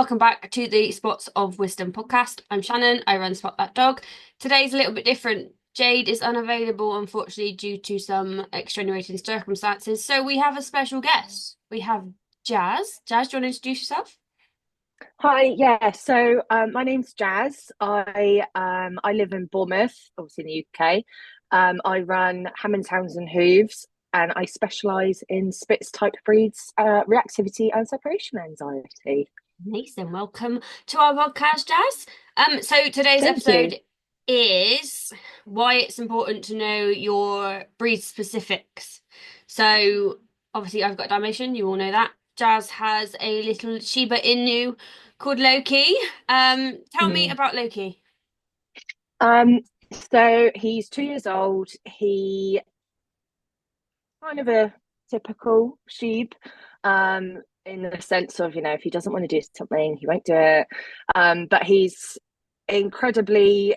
welcome back to the Spots of Wisdom podcast. I'm Shannon, I run Spot That Dog. Today's a little bit different. Jade is unavailable, unfortunately, due to some extenuating circumstances, so we have a special guest. We have Jazz. Jazz, do you want to introduce yourself? Hi, yeah. My name's Jazz. I live in Bournemouth, obviously in the UK. I run Hammounds Hounds and Hooves, and I specialise in Spitz type breeds, reactivity and separation anxiety. Amazing. Welcome to our podcast, Jazz. So today's Thank you. episode is why it's important to know your breed specifics. So obviously I've got Dalmatian, you all know that. Jazz has a little Shiba Inu called Loki. Tell me Mm. about Loki. Um, so he's 2 years old. He kind of a typical sheep, in the sense of, if he doesn't want to do something, he won't do it. But he's incredibly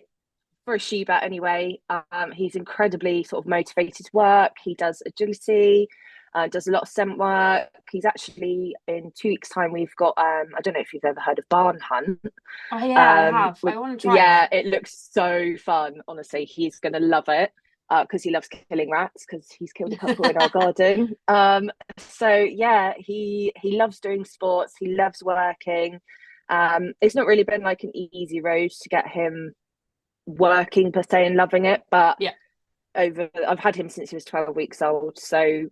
for a Shiba anyway. He's incredibly sort of motivated to work. He does agility, does a lot of scent work. He's actually in 2 weeks' time. We've got I don't know if you've ever heard of barn hunt. Oh yeah, I have. With I want to try Yeah, it. it looks so fun. Honestly, he's gonna love it. Because he loves killing rats, because he's killed a couple in our garden. So yeah, he loves doing sports. He loves working. It's not really been like an easy road to get him working per se and loving it, but Yeah, I've had him since he was 12 weeks old, so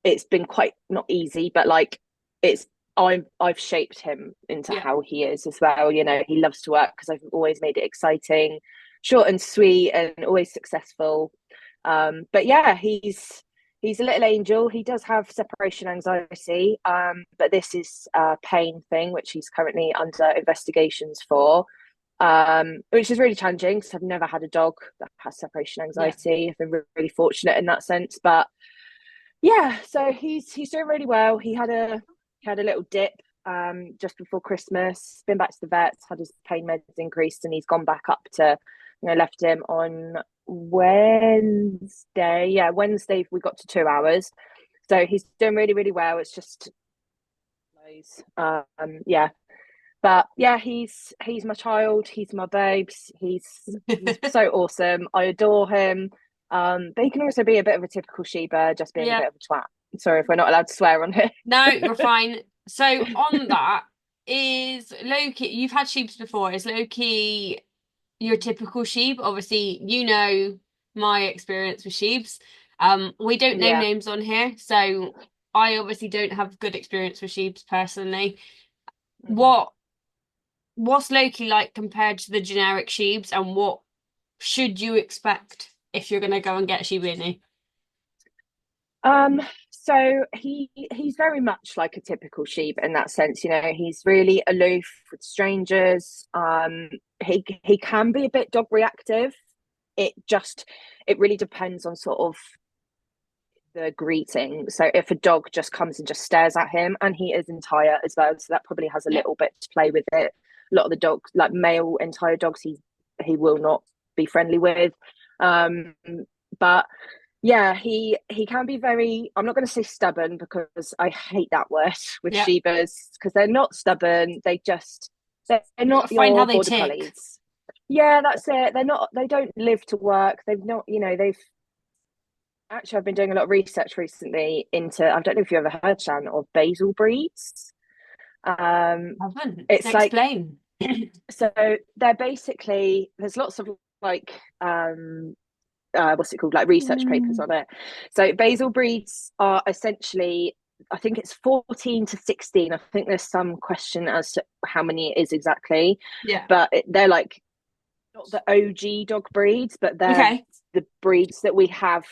it's been quite not easy, but like it's I've shaped him into yeah, how he is as well. He loves to work because I've always made it exciting, short and sweet, and always successful. But yeah, he's a little angel. He does have separation anxiety, but this is a pain thing which he's currently under investigations for, which is really challenging because I've never had a dog that has separation yeah. anxiety. I've been really fortunate in that sense, but yeah, so he's doing really well. He had a little dip just before Christmas. Been back to the vets, had his pain meds increased, and he's gone back up to, left him on Wednesday. Yeah, Wednesday we got to 2 hours, so he's doing really really well. It's just yeah, but yeah, he's my child. He's my babes. He's so awesome. I adore him. But he can also be a bit of a typical Sheba, just being a Yeah. bit of a twat. Sorry if we're not allowed to swear on here. No, you're fine. So on that, is Loki, you've had sheeps before. Is Loki your typical sheep? Obviously, you know my experience with sheeps. We don't name Yeah. names on here, so I obviously don't have good experience with sheeps personally. Mhm. What what's Loki like compared to the generic sheeps, and what should you expect if you're gonna go and get a Shiba Inu? Um, so he's very much like a typical sheep in that sense. He's really aloof with strangers. He can be a bit dog reactive. It really depends on sort of the greeting. So if a dog just comes and just stares at him, and he is entire as well, so that probably has a Yeah, little bit to play with it. A lot of the dogs, like male entire dogs, he will not be friendly with. Um, but yeah, he can be very. I'm not going to say stubborn because I hate that word with yeah. Shebas, because they're not stubborn. They're You gotta not find how your they border tick. collies. Yeah, that's it. They're not. They don't live to work. They've not. They've Actually, I've been doing a lot of research recently into, I don't know if you ever heard, Shan, of basil breeds. Um, I haven't. it's like, Explain. so they're basically, there's lots of like, what's it called, like research papers Mm, on it. So basil breeds are essentially, I think it's 14 to 16. I think there's some question as to how many it is exactly, yeah. but they're like not the OG dog breeds, but they're Okay. the breeds that we have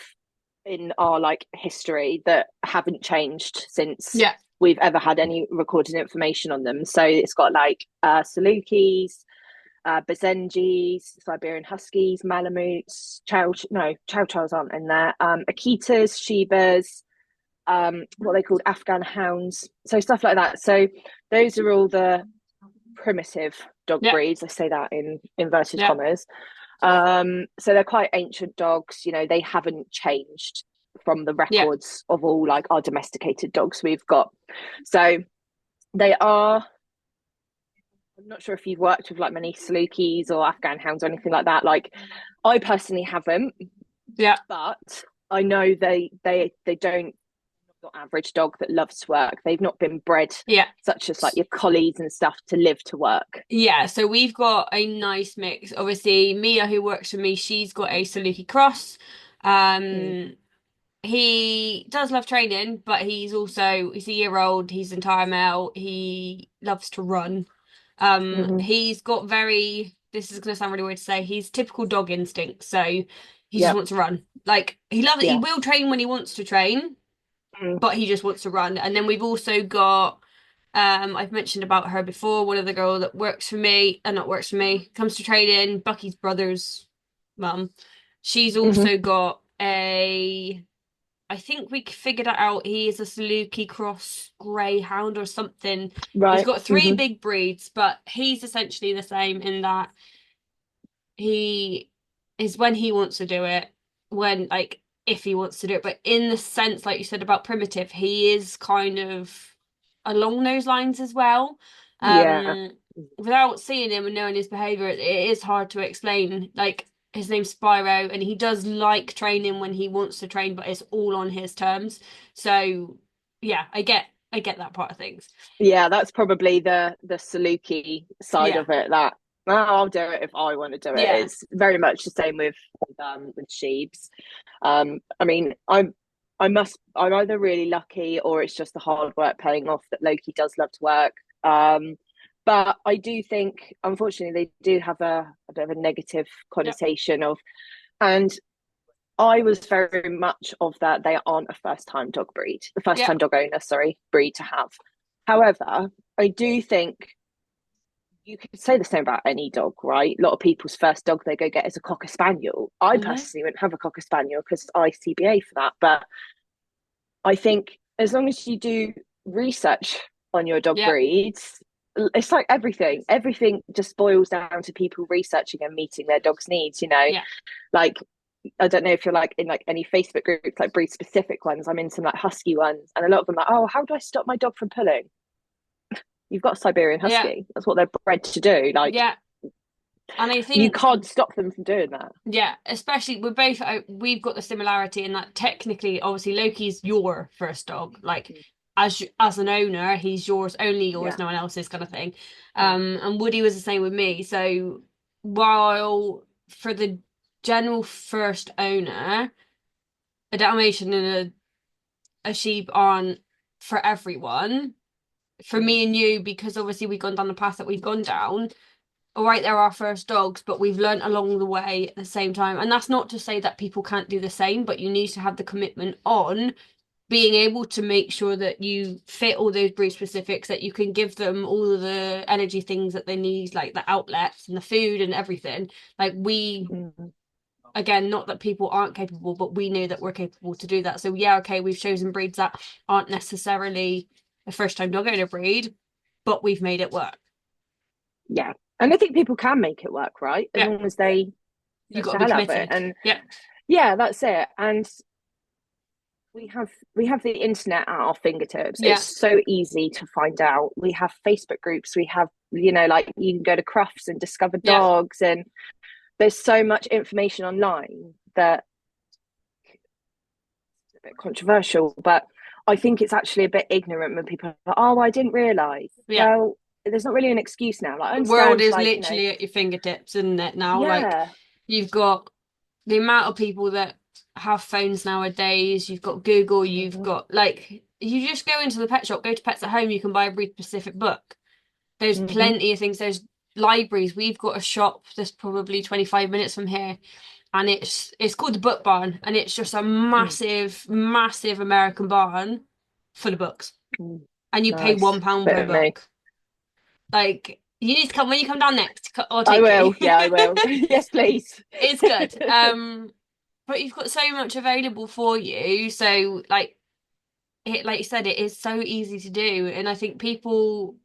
in our like history that haven't changed since Yeah. we've ever had any recorded information on them. So it's got like Salukis, Bazengis, Siberian Huskies, Malamutes, Chow Chows aren't in there. Akitas, Shebas, what they called Afghan hounds, so stuff like that. So those are all the primitive dog Yeah. breeds. I say that in inverted Yeah. commas. So they're quite ancient dogs. They haven't changed from the Yeah. records of all like our domesticated dogs we've got. So they are I'm not sure if you've worked with like many Salukis or Afghan hounds or anything like that. Like, I personally haven't, Yeah. but I know they don't not average dog that loves to work. They've not been bred Yeah. such as like your collies and stuff to live to work. Yeah, so we've got a nice mix. Obviously, Mia, who works for me, she's got a Saluki cross. Mm. Um, he does love training, but he's a year old, he's entire male, he loves to run. Mm-hmm. He's got this is gonna sound really weird to say, he's typical dog instinct, so he just Yeah, wants to run. Like he loves it, he yeah. will train when he wants to train, Mm. but he just wants to run. And then we've also got I've mentioned about her before, one of the girl that works for me, not works for me, comes to training, Bucky's brother's mum. She's Mm-hmm. also got I think we figured it out. He is a Saluki cross greyhound or something. He's Right. got three Mm-hmm. big breeds, but he's essentially the same in that he is when he wants to do it, when like if he wants to do it, but in the sense, like you said about primitive, he is kind of along those lines as well. Yeah. Without seeing him and knowing his behavior, it is hard to explain. Like his name's Spyro, and he does like training when he wants to train, but it's all on his terms. So yeah, I get that part of things. Yeah, that's probably the Saluki side Yeah, of it. That "Oh, I'll do it if I want to do it." yeah, It's very much the same with sheeps. I mean, I'm either really lucky or it's just the hard work paying off that Loki does love to work. But I do think, unfortunately, they do have a bit of a negative yeah, connotation of, and I was very much of that. They aren't a first time dog breed, the first yeah, time dog owner, sorry, breed to have. However, I do think you could say the same about any dog, right? A lot of people's first dog they go get is a cocker spaniel. I hmm personally wouldn't have a cocker spaniel because I CBA for that. But I think as long as you do research on your dog yeah, breeds, it's like everything. Everything just boils down to people researching and meeting their dog's needs, you know? yeah, Like I don't know if you're like in like any Facebook groups, like breed specific ones. I'm in some like husky ones, and a lot of them are like, oh, how do I stop my dog from pulling? You've got a Siberian yeah, husky. That's what they're bred to do. Like yeah. And I you think, can't stop them from doing that. yeah, especially we've got the similarity in that technically, obviously, Loki's your first dog. Like, as an owner, he's yours, only yours, Yeah. no one else's kind of thing. Mm. And Woody was the same with me. So while for the general first owner, a Dalmatian and a sheep aren't for everyone. For Mm. me and you, because obviously we've gone down the path that we've gone down, all right, they're our first dogs, but we've learnt along the way at the same time. And that's not to say that people can't do the same, but you need to have the commitment on being able to make sure that you fit all those breed specifics, that you can give them all of the energy things that they need, like the outlets and the food and everything. Like Mm. again, not that people aren't capable, but we know that we're capable to do that. So yeah, okay, we've chosen breeds that aren't necessarily a first time dog owner breed, but we've made it work. Yeah. And I think people can make it work, right? As Yeah, long as they you got search to the be hell out of it. committed. And Yeah, yeah, that's it. And we have the internet at our fingertips. yeah. It's so easy to find out. We have Facebook groups. We have, like you can go to Crufts and discover Yeah, dogs, and there's so much information online that it's a bit controversial, but I think it's actually a bit ignorant when people are like, oh, I didn't realize. yeah. Well, there's not really an excuse now. Like I The world understand, is like, literally at your fingertips, isn't it now? Like yeah. you've got the amount of people that have phones nowadays. You've got Google. You've Mm-hmm. got like you just go into the pet shop, go to Pets at Home. You can buy a breed specific book. There's Mm-hmm. plenty of things. There's libraries. We've got a shop that's probably 25 minutes from here, and it's called the Book Barn, and it's just a massive, massive American barn full of books, Mm-hmm. and you pay Nice. £1 Bit per of me. book. Like you need to come when you come down next. I'll I take you. will. Yeah, I will. Yes, please. It's good. But you've got so much available for you. So like you said, it is so easy to do. And I think people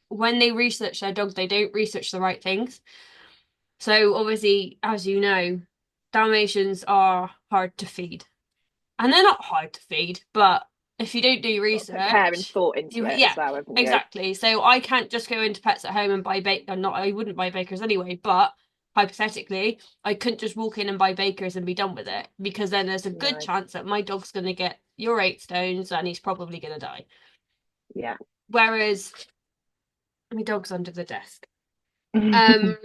when they research their dog, they don't research the right things. So obviously, as you know, Dalmatians are hard to feed. And they're not hard to feed, but if you don't do your Got to put care and research, thought into you it yeah, as well, haven't you? exactly. So I can't just go into Pets at Home and buy bake. Not I wouldn't buy bakers anyway, but hypothetically, I couldn't just walk in and buy bakers and be done with it because then there's a good No. chance that my dog's going to get your 8 stones and he's probably going to die. Yeah. Whereas my dog's under the desk. Um,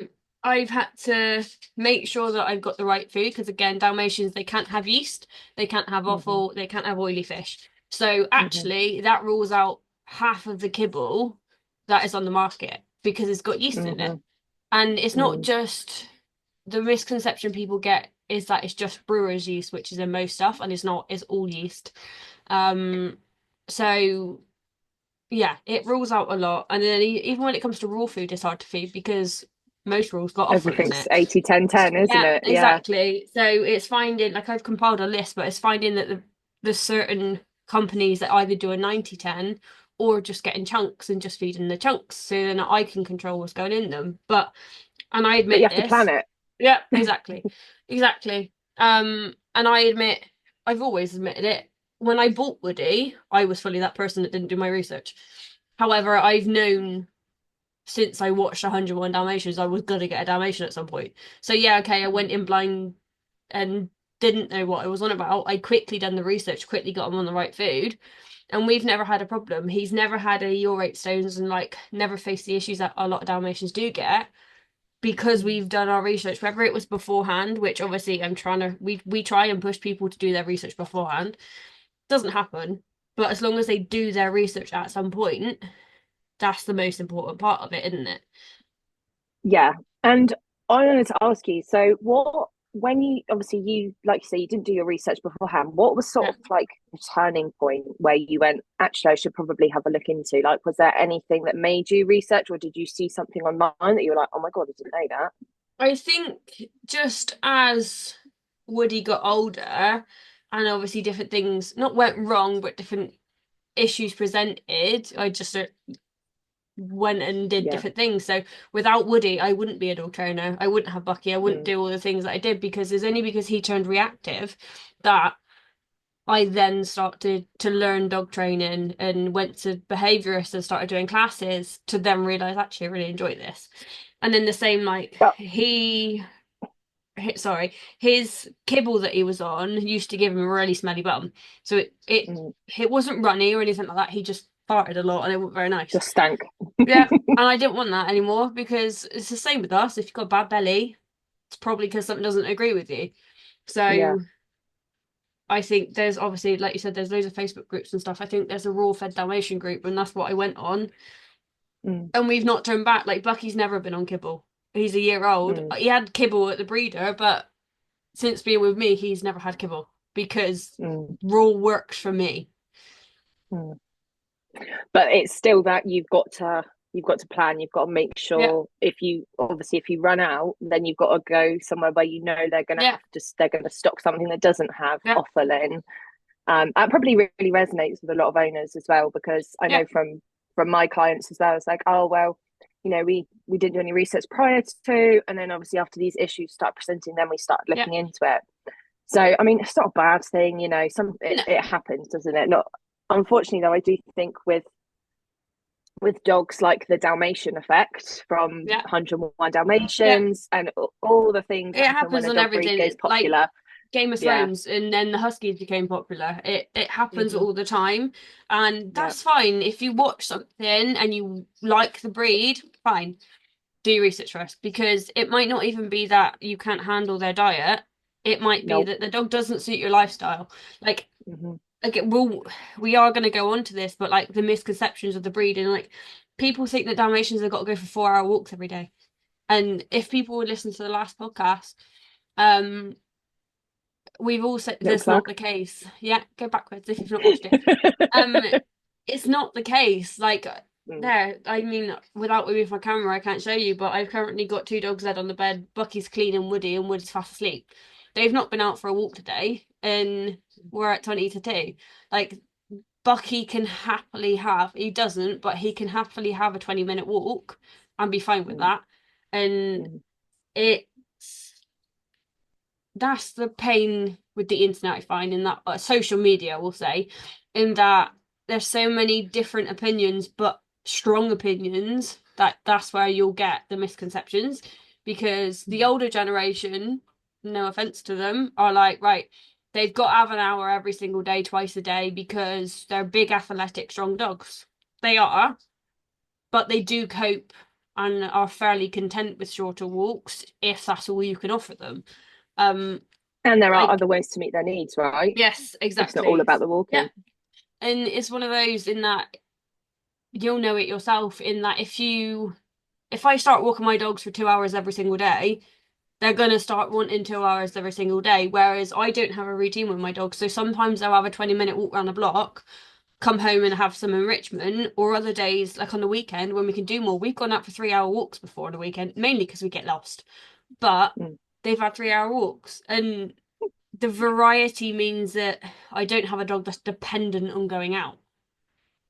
I've had to make sure that I've got the right food because again, Dalmatians they can't have yeast, they can't have hmm offal, they can't have oily fish. So hmm actually, that rules out half of the kibble that is on the market because it's got yeast in it. hmm And it's not mm just the misconception people get is that it's just brewer's yeast, which is in most stuff, and it's not, it's all yeast. Um, so yeah, it rules out a lot. And then even when it comes to raw food, it's hard to feed because most raws got offal in Everything's it. 80-10-10, isn't Yeah, it? Yeah. exactly. So it's finding, like I've compiled a list, but it's finding that the certain companies that either do a 90-10 or just getting chunks and just feeding the chunks so then I can control what's going in them. But, and I But you admit have to plan this. it. Yeah, exactly. Exactly. And I admit, I've always admitted it. When I bought Woody, I was fully that person that didn't do my research. However, I've known since I watched 101 Dalmatians, I was gonna get a Dalmatian at some point. So yeah, okay, I went in blind and didn't know what I was on about. I quickly done the research, quickly got him on the right food, and we've never had a problem. He's never had a urate stones and like never faced the issues that a lot of Dalmatians do get because Mm. we've done our research, whether it was beforehand, which obviously I'm trying to we try and push people to do their research beforehand. Doesn't happen. But as long as they do their research at some point, that's the most important part of it, isn't it? Yeah. And I wanted to ask you, so when you obviously you like you say you didn't do your research beforehand, what was sort Yeah. of like the turning point where you went, actually I should probably have a look into, like, was there anything that made you research, or did you see something online that you were like, oh my God, I didn't know that? I think just as Woody got older and obviously different things not went wrong, but different issues presented, I just went and did Yeah. different things. So without Woody, I wouldn't be a dog trainer. I wouldn't have Bucky. I wouldn't Mm, do all the things that I did because it's only because he turned reactive that I then started to learn dog training and went to behaviorists and started doing classes to then realize actually I really enjoy this. And then the same like but sorry, his kibble that he was on used to give him a really smelly bum. So mm, it wasn't runny or anything like that. He just farted a lot and it wasn't very nice. just stank. Yeah, and I didn't want that anymore because it's the same with us. If you've got a bad belly, it's probably because something doesn't agree with you. Yeah. So I think there's obviously, like you said, there's loads of Facebook groups and stuff. I think there's a raw fed Dalmatian group, and that's what I went on. Mm, And we've not turned back. Like Bucky's never been on kibble. He's a year old. mm, He had kibble at the breeder, but since being with me, he's never had kibble because mm, raw works for me. mm. But it's still that you've got to plan, you've got to make Yeah, sure, if you run out, then you've got to go somewhere where you know yeah, they're gonna stock something that doesn't have yeah, offal in. That probably really resonates with a lot of owners as well, because I yeah, know from my clients as well, it's like, oh well, we didn't do any research prior to, and then obviously after these issues start presenting, then we started yeah. looking into it. So I mean, it's not a bad thing, No, it happens, doesn't it? Not unfortunately though, I do think with dogs, like the Dalmatian effect from yeah, 101 yeah. Dalmatians and all the things It that happen when happens a on dog breed goes everything. Like popular. Game of Yeah. Thrones, and then the Huskies became popular. It happens hmm all the time, and Yeah. that's fine. If you watch something and you like the breed, fine. Do your research first because it might not even be that you can't handle their diet. It might be Nope. that the dog doesn't suit your lifestyle. Like hmm again, we are going to go on to this, but like the misconceptions of the breed and like people think that Dalmatians have got to go for 4 hour walks every day. And if people would listen to the last podcast, um, we've all said Little that's not plug. the case. Yeah, go backwards if you've not watched it. Um, it's not the case. Like mm, there, I mean, without moving my camera, I can't show you, but I've currently got two dogs dead on the bed. Bucky's clean and Woody, and Woody's fast asleep. They've not been out for a walk today, and we're at 20 to 2. Like Bucky can happily have, he doesn't, but he can happily have a 20-minute walk and be fine with mm, that. And mm, it's that's the pain with the internet, I find, in that social media, we'll say, in that there's so many different opinions, but strong opinions, that's where you'll get the misconceptions. Because the older generation, no offense to them, are like, right, they've got to have an hour every single day, twice a day, because they're big, athletic, strong dogs. They are, but they do cope and are fairly content with shorter walks if that's all you can offer them. Um, And there are like other ways to meet their needs, right? yes, It's not all exactly. about the Yeah. walking. And it's one of those in that you'll know it yourself in that if I start walking my dogs for 2 hours every single day, they're gonna start wanting 2 hours every single day. Whereas I don't have a routine with my dogs. So sometimes I'll have a 20-minute walk around the block, come home and have some enrichment, or other days, like on the weekend when we can do more. We've gone out for 3 hour walks before on the weekend, mainly because we get lost. But Mm. they've had 3 hour walks. And the variety means that I don't have a dog that's dependent on going out.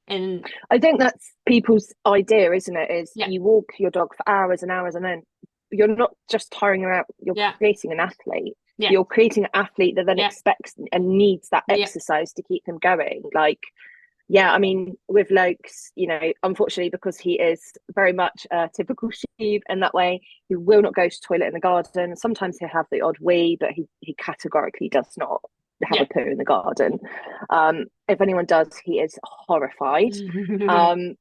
And I think that's people's idea, isn't it? Is yeah, you walk your dog for hours and hours, and then you're not just tiring her out. You're yeah, creating an athlete. yeah, You're creating an athlete that then yeah, expects and needs that yeah, exercise to keep them going. Like, yeah, I mean, with Lokes, unfortunately, because he is very much a typical sheep in that way, he will not go to toilet in the garden. Sometimes he'll have the odd wee, but he categorically does not have yeah. a poo in the garden. If anyone does, he is horrified. Um,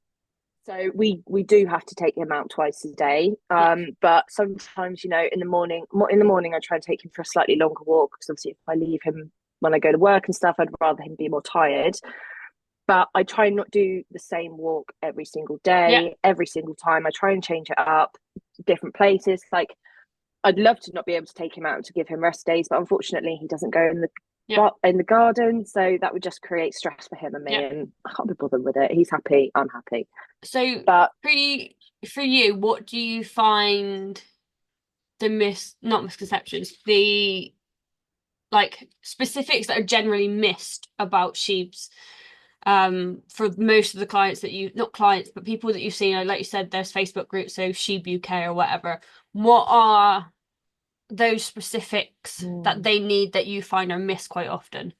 so we do have to take him out twice a day. Yeah, But sometimes, in the morning, I try and take him for a slightly longer walk because obviously if I leave him when I go to work and stuff, I'd rather him be more tired. But I try and not do the same walk every single yeah, day, every single time. I try and change it up, different places. Like I'd love to not be able to take him out to give him rest days, but unfortunately he doesn't go yeah, in the garden, so that would just create stress for him and yeah. me, and I can't be bothered with it. He's happy, I'm happy. So But for you, what do you find the not misconceptions, the like specifics that are generally missed about sheeps for most of the clients that you not clients but people that you've seen, like you said, there's Facebook groups, so Sheep UK or whatever. What are those specifics that mm, they need that you find are missed quite often?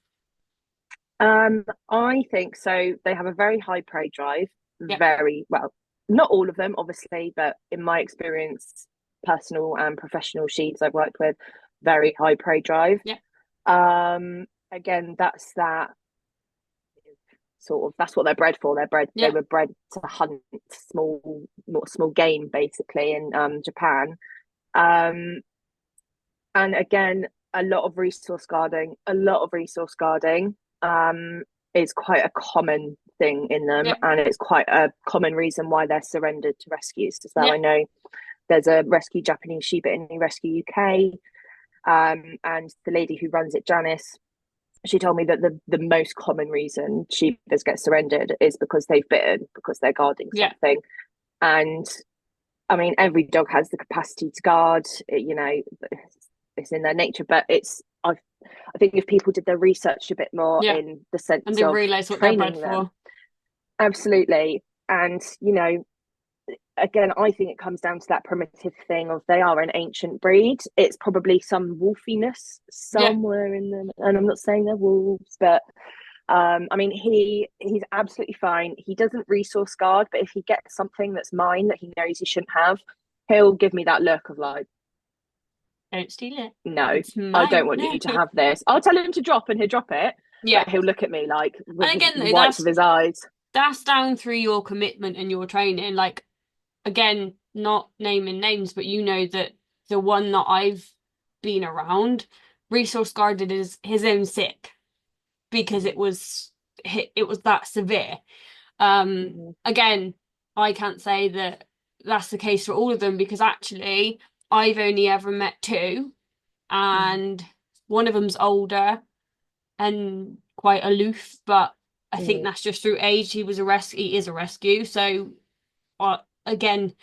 I think so. They have a very high prey drive, Yep, very well. Not all of them, obviously, but in my experience, personal and professional sheeps I've worked with, very high prey drive. yep, Again, that's that sort of that's what they're bred for. They yep, were bred to hunt small game basically in Japan. Um, and again, a lot of resource guarding is quite a common thing in them, yep, and it's quite a common reason why they're surrendered to rescues as well. I yep, know there's a rescue Japanese Shiba Inu Rescue UK, and the lady who runs it, Janice, she told me that the most common reason sheepers get surrendered is because they've bitten, because they're guarding yep, something. And I mean, every dog has the capacity to guard. It's in their nature, but I think if people did their research a bit more yep, in the and sense they of realize what they're bred training them, for. absolutely. And again, I think it comes down to that primitive thing of they are an ancient breed. It's probably some wolfiness Yep, somewhere in them, and I'm not saying they're wolves, but I mean, he's absolutely fine. He doesn't resource guard, but if he gets something that's mine that he knows he shouldn't have, he'll give me that look of like, don't steal it, no, it's I mine. don't want you to have this. I'll tell him to drop and he'll drop it, Yeah, but he'll look at me like with and again the though, whites of his eyes. that's down through your commitment and your training. Like, again, not naming names, but you know that the one that I've been around resource guarded his own sick because Mm-hmm. it was that severe. Mm-hmm. Again, I can't say that that's the case for all of them because actually I've only ever met two, and one of them's older and quite aloof, but I think Mm-hmm. that's just through age. He is a rescue, so again,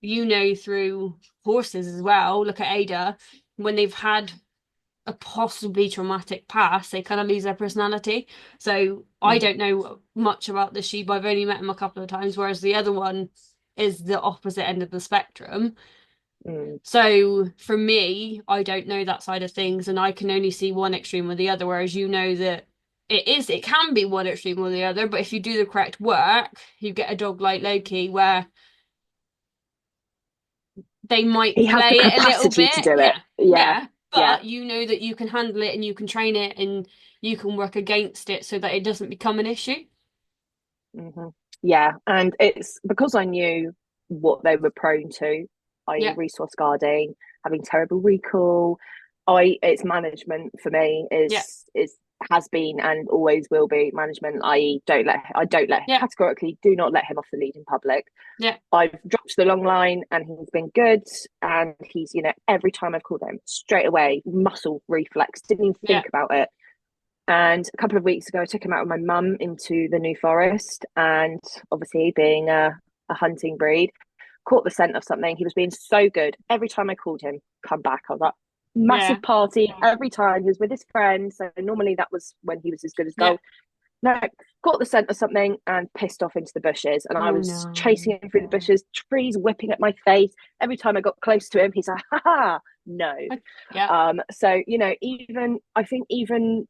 through horses as well. Look at Ada, when they've had a possibly traumatic past, they kind of lose their personality. So I Mm-hmm. don't know much about the sheep. I've only met him a couple of times, whereas the other one is the opposite end of the spectrum. Mm. So for me, I don't know that side of things, and I can only see one extreme or the other, whereas you know that it can be one extreme or the other, but if you do the correct work, you get a dog like Loki where they might He has the play it a little capacity to bit. do it. Yeah, Yeah, yeah. yeah. But you know that you can handle it and you can train it and you can work against it so that it doesn't become an issue. Hmm. Yeah, and it's because I knew what they were prone to, i.e., Yeah, resource guarding, having terrible recall. I It's management for me yeah, is has been and always will be management. I don't let yeah, categorically do not let him off the lead in public. yeah, I've dropped the long line and he's been good. And he's, every time I've called him straight away, muscle reflex, didn't even yeah, think about it. And a couple of weeks ago, I took him out with my mum into the New Forest. And obviously, being a hunting breed, caught the scent of something. He was being so good. Every time I called him, come back. I was like, yeah, massive party every time. He was with his friends. So normally that was when he was as good as yeah. gold. No, caught the scent of something and pissed off into the bushes. And I Oh was chasing no. him through the bushes, trees whipping at my face. Every time I got close to him, he's like, ha ha, no. Yeah. So, even I think even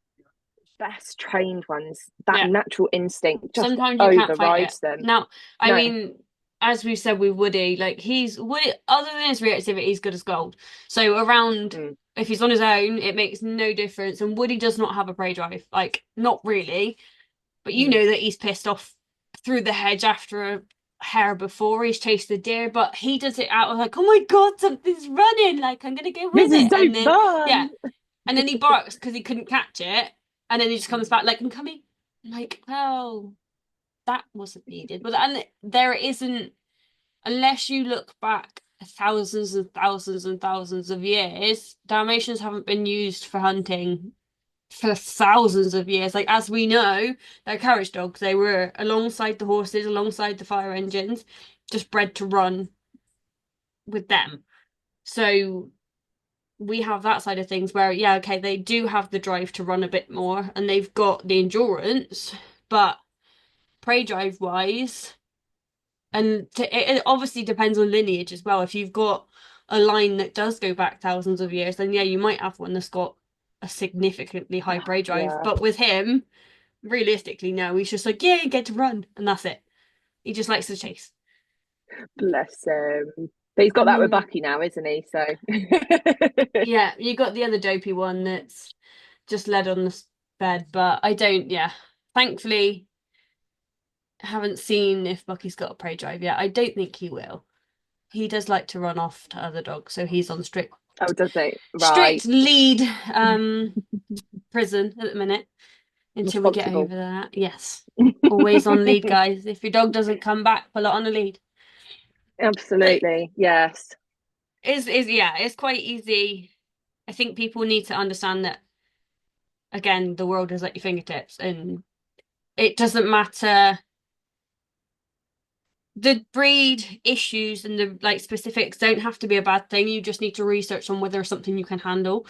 best trained ones, that Yeah. natural instinct just Sometimes you can't fight it. overrides them. Now, I No. mean, as we've said with Woody, like he's Woody, other than his reactivity, he's good as gold. So around, Mm, if he's on his own, it makes no difference. And Woody does not have a prey drive, like not really. But you mm. know that he's pissed off through the hedge after a hare before he's chased the deer, but he does it out of like, oh my God, something's running, like I'm gonna go This with is it. so And then yeah, fun. and then he barks because he couldn't catch it, and then he just comes Mm. back like, I'm coming. I'm like, well, that wasn't needed. But and there isn't, unless you look back thousands and thousands and thousands of years, Dalmatians haven't been used for hunting for thousands of years. Like as we know, they're carriage dogs. They were alongside the horses, alongside the fire engines, just bred to run with them. So we have that side of things where, yeah, okay, they do have the drive to run a bit more and they've got the endurance, but prey drive wise, and it obviously depends on lineage as well. If you've got a line that does go back thousands of years, then yeah, you might have one that's got a significantly high prey drive. Yeah, But with him, realistically, no, he's just like, yeah, you get to run, and that's it. He just likes to chase. bless him. But he's got And that with then, Bucky now, isn't he? So yeah, you got the other dopey one that's just led on the bed, but I don't, yeah. Thankfully, I haven't seen if Bucky's got a prey drive yet. I don't think he will. He does like to run off to other dogs, so he's on oh, does he? strict Right. lead prison at the minute until we get Responsible. over that. Yes. Always on lead, guys. If your dog doesn't come back, pull it on a lead. Like Absolutely. Yes. is yeah, it's quite easy. I think people need to understand that again, the world is at your fingertips and it doesn't matter the breed issues and the like specifics don't have to be a bad thing. You just need to research on whether it's something you can handle.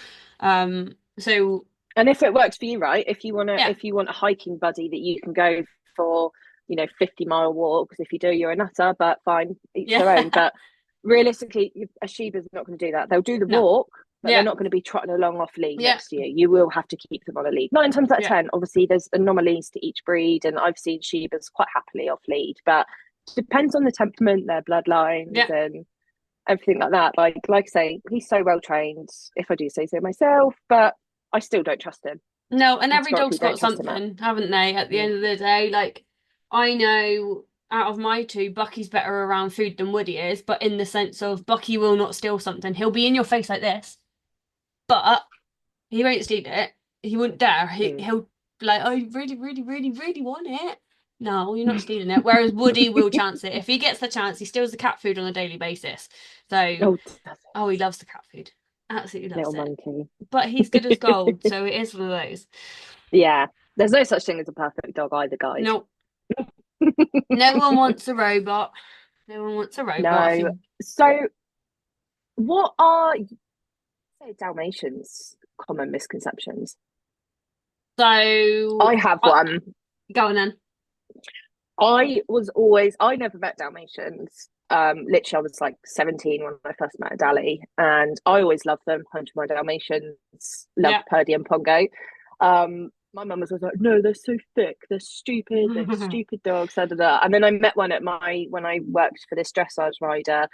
So And if it works for you, right? yeah. If you want a hiking buddy that you can go for, 50-mile walks, if you do, you're a nutter, but fine, each Yeah. their own. But realistically, a Shiba's not going to do that. They'll do the No. walk, but they're Yeah. not going to be trotting along off lead Yeah. next to you. You will have to keep them on a lead. Nine times out of Yeah. 10, obviously, there's anomalies to each breed, and I've seen Shibas quite happily off lead, but depends on the temperament, their bloodlines, Yeah. and everything like that. Like I say, he's so well trained, if I do say so myself, but I still don't trust him. No, and every Categorically dog's got don't trust him out. something, haven't they, at the Mm. end of the day? Like, I know out of my two, Bucky's better around food than Woody is, but in the sense of Bucky will not steal something. He'll be in your face like this, but he won't steal it. He wouldn't dare. Mm. He'll be like, I really, really, really, really want it. No, you're not stealing it. Whereas Woody will chance it. If he gets the chance, he steals the cat food on a daily basis. So, Oh, oh, he loves the cat food. Absolutely little loves it. monkey. But he's good as gold, so it is one of those. Yeah, there's no such thing as a perfect dog either, guys. No, no one wants a robot. No one wants a robot. If No. you So, what are, say, Dalmatians' common misconceptions? so, I have one. go on then. I never met Dalmatians. Literally, I was like 17 when I first met Dali, and I always loved them. 100 Dalmatians, loved Yeah. Purdy and Pongo. My mum was always like, "No, they're so thick. They're stupid dogs." Da, da, da. And then I met one at my when I worked for this dressage rider,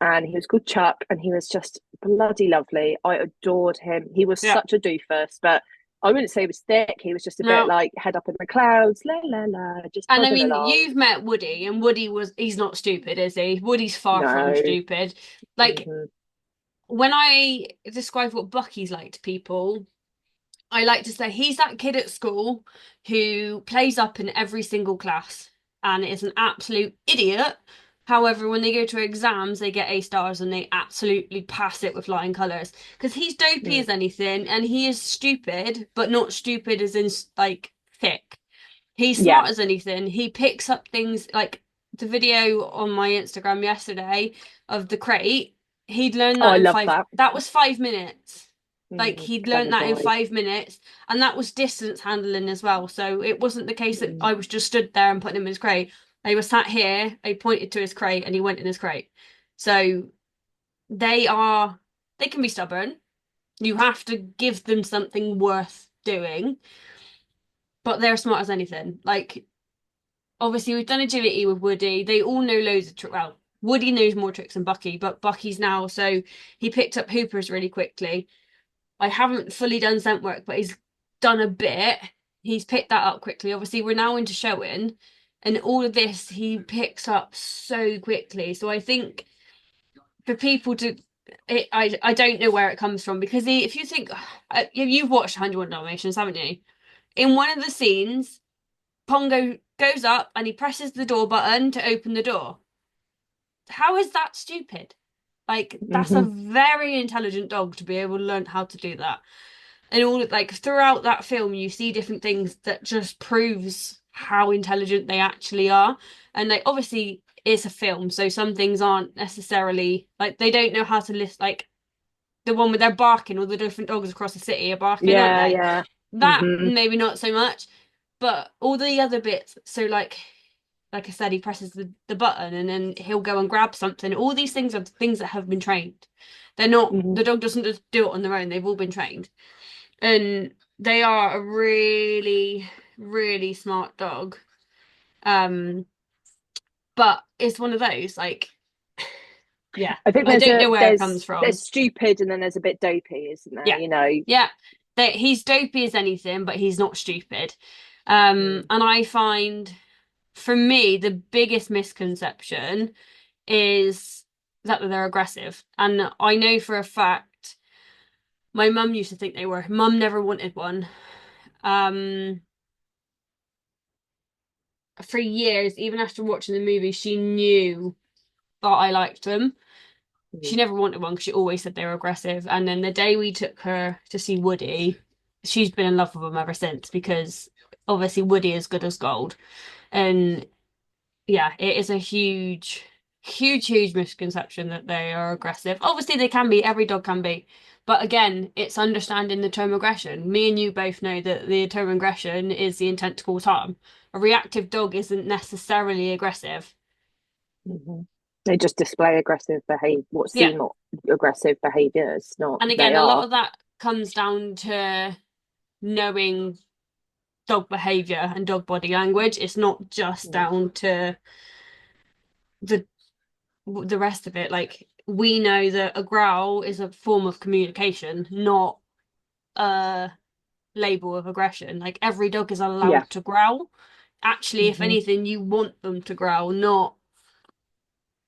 and he was called Chuck, and he was just bloody lovely. I adored him. He was Yeah. such a doofus, but I wouldn't say he was thick. He was just a bit No. like head up in the clouds, la la la, just And I plodding mean, along. you've met Woody, and he's not stupid, is he? Woody's far from No. stupid. Like, Hmm. when I describe what Bucky's like to people, I like to say he's that kid at school who plays up in every single class and is an absolute idiot. However, when they go to exams, they get A stars and they absolutely pass it with flying colours. Because he's dopey Mm. as anything and he is stupid, but not stupid as in like thick. He's Yeah. smart as anything. He picks up things like the video on my Instagram yesterday of the crate. He'd learned Oh, that I in love five, that. that was 5 minutes. Like he'd learned Clever that in boy. 5 minutes, and that was distance handling as well. So it wasn't the case that Mm. I was just stood there and putting him in his crate. I was sat here, I pointed to his crate, and he went in his crate. So they are, they can be stubborn. You have to give them something worth doing, but they're smart as anything. Like obviously we've done agility with Woody. They all know loads of tricks. Well, Woody knows more tricks than Bucky, but Bucky's now so he picked up Hoopers really quickly. I haven't fully done scent work, but he's done a bit. He's picked that up quickly. Obviously, we're now into showing, and all of this he picks up so quickly. So I think for people to, I don't know where it comes from because if you think you've watched 101 Dalmatians, haven't you? In one of the scenes, Pongo goes up and he presses the door button to open the door. How is that stupid? Like that's a Hmm. very intelligent dog to be able to learn how to do that. And all like throughout that film you see different things that just proves how intelligent they actually are. And like obviously it's a film, so some things aren't necessarily like they don't know how to list like the one where they're barking, all the different dogs across the city are barking, aren't Yeah, they? yeah. That Hmm. maybe not so much, but all the other bits, so like I said, he presses the button and then he'll go and grab something. All these things are things that have been trained. They're not, Hmm. the dog doesn't just do it on their own, they've all been trained. And they are a really, really smart dog. Um, but it's one of those, like, yeah, I think I don't know where it comes there's from. stupid and then there's a bit dopey, isn't there? Yeah, You know. yeah. He's dopey as anything, but he's not stupid. Mm. And I find for me, the biggest misconception is that they're aggressive. And I know for a fact my mum used to think they were. Mum never wanted one. Um, for years, even after watching the movie, she knew that I liked them. She Mm. never wanted one because she always said they were aggressive. And then the day we took her to see Woody, she's been in love with him ever since because obviously Woody is good as gold. And yeah, it is a huge, huge, huge misconception that they are aggressive. Obviously, they can be, every dog can be. But again, it's understanding the term aggression. Me and you both know that the term aggression is the intent to cause harm. A reactive dog isn't necessarily aggressive. Hmm. They just display aggressive behavior, what Yeah. seem aggressive behaviors, not And they again, a lot are. of that comes down to knowing dog behavior and dog body language. It's not just Mm. down to the the rest of it. Like we know that a growl is a form of communication, not a label of aggression. Like every dog is Yeah. allowed to growl. Actually, if Hmm. anything, you want them to growl, not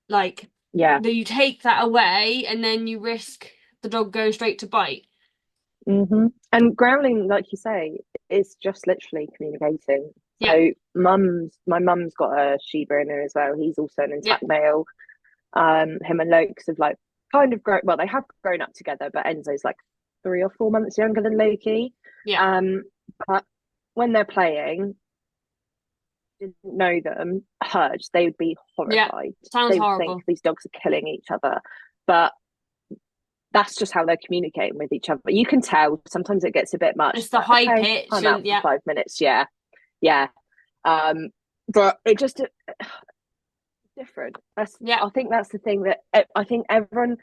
like Yeah. that you take that away and then you risk the dog going straight to bite. Hmm. And growling, like you say, is just literally communicating. Yeah, So my mum's got a Shiba Inu as well. He's also an yeah, intact male. Him and Lokes have like kind of grown. Well, they have grown up together, but Enzo's like 3 or 4 months younger than Loki. yeah, Um, but when they're playing, didn't know them, heard, they would be yeah. horrified. Sounds They would think horrible. these dogs are killing each other, but that's just how they're communicating with each other. But you can tell sometimes it gets a bit much. It's It's the like, high okay, pitch I'm out and for yeah, 5 minutes. Yeah, yeah. But it just different. Yeah, I think that's the thing that I think everyone,